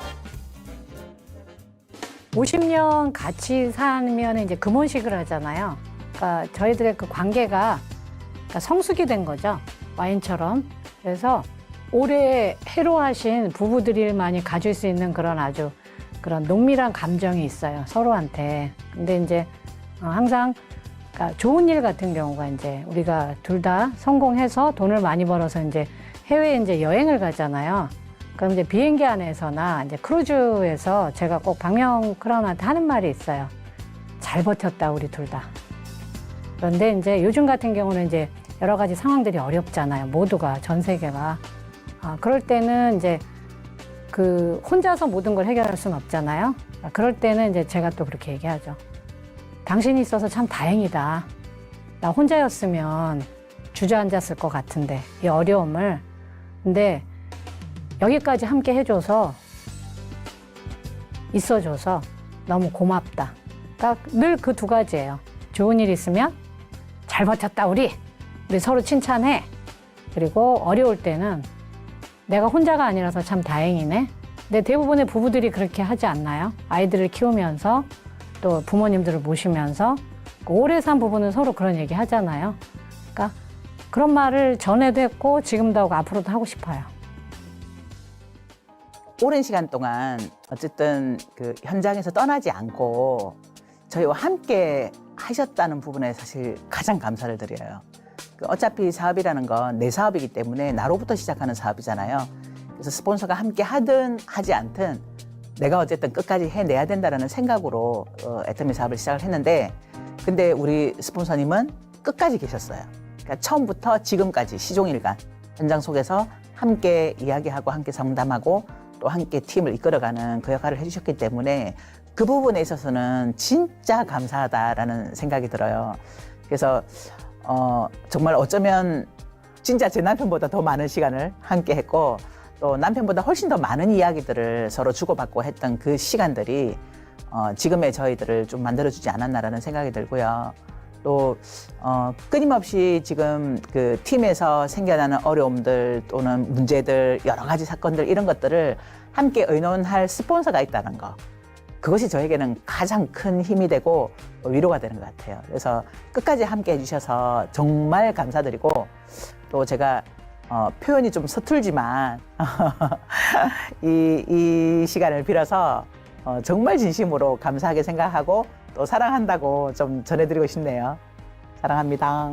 [SPEAKER 3] 50년 같이 살면 이제 금혼식을 하잖아요. 그러니까 저희들의 그 관계가 그러니까 성숙이 된 거죠. 와인처럼. 그래서 오래 해로하신 부부들만이 가질 수 있는 그런 아주 그런 농밀한 감정이 있어요. 서로한테. 근데 이제 항상 그러니까 좋은 일 같은 경우가 이제 우리가 둘 다 성공해서 돈을 많이 벌어서 이제 해외에 이제 여행을 가잖아요. 그럼 이제 비행기 안에서나 이제 크루즈에서 제가 꼭 박명 크라운한테 하는 말이 있어요. 잘 버텼다, 우리 둘 다. 그런데 이제 요즘 같은 경우는 이제 여러 가지 상황들이 어렵잖아요. 모두가, 전 세계가. 그럴 때는 이제 그 혼자서 모든 걸 해결할 수는 없잖아요. 그럴 때는 이제 제가 또 그렇게 얘기하죠. 당신이 있어서 참 다행이다. 나 혼자였으면 주저앉았을 것 같은데, 이 어려움을. 근데 여기까지 함께 해줘서, 있어줘서 너무 고맙다. 그러니까 늘 그 두 가지예요. 좋은 일 있으면 잘 버텼다, 우리 서로 칭찬해. 그리고 어려울 때는 내가 혼자가 아니라서 참 다행이네. 근데 대부분의 부부들이 그렇게 하지 않나요? 아이들을 키우면서 또 부모님들을 모시면서 오래 산 부부는 서로 그런 얘기 하잖아요. 그러니까 그런 말을 전에도 했고 지금도 하고 앞으로도 하고 싶어요.
[SPEAKER 4] 오랜 시간 동안 어쨌든 그 현장에서 떠나지 않고 저희와 함께 하셨다는 부분에 사실 가장 감사를 드려요. 어차피 사업이라는 건 내 사업이기 때문에 나로부터 시작하는 사업이잖아요. 그래서 스폰서가 함께 하든 하지 않든 내가 어쨌든 끝까지 해내야 된다는 생각으로 애터미 사업을 시작을 했는데 근데 우리 스폰서님은 끝까지 계셨어요. 그러니까 처음부터 지금까지 시종일관 현장 속에서 함께 이야기하고 함께 상담하고 또 함께 팀을 이끌어가는 그 역할을 해주셨기 때문에 그 부분에 있어서는 진짜 감사하다라는 생각이 들어요. 그래서 정말 어쩌면 진짜 제 남편보다 더 많은 시간을 함께 했고 또 남편보다 훨씬 더 많은 이야기들을 서로 주고받고 했던 그 시간들이 지금의 저희들을 좀 만들어주지 않았나라는 생각이 들고요. 또 끊임없이 지금 그 팀에서 생겨나는 어려움들 또는 문제들 여러 가지 사건들 이런 것들을 함께 의논할 스폰서가 있다는 거. 그것이 저에게는 가장 큰 힘이 되고 위로가 되는 것 같아요. 그래서 끝까지 함께 해주셔서 정말 감사드리고 또 제가 표현이 좀 서툴지만 이 시간을 빌어서 정말 진심으로 감사하게 생각하고 또 사랑한다고 좀 전해드리고 싶네요. 사랑합니다.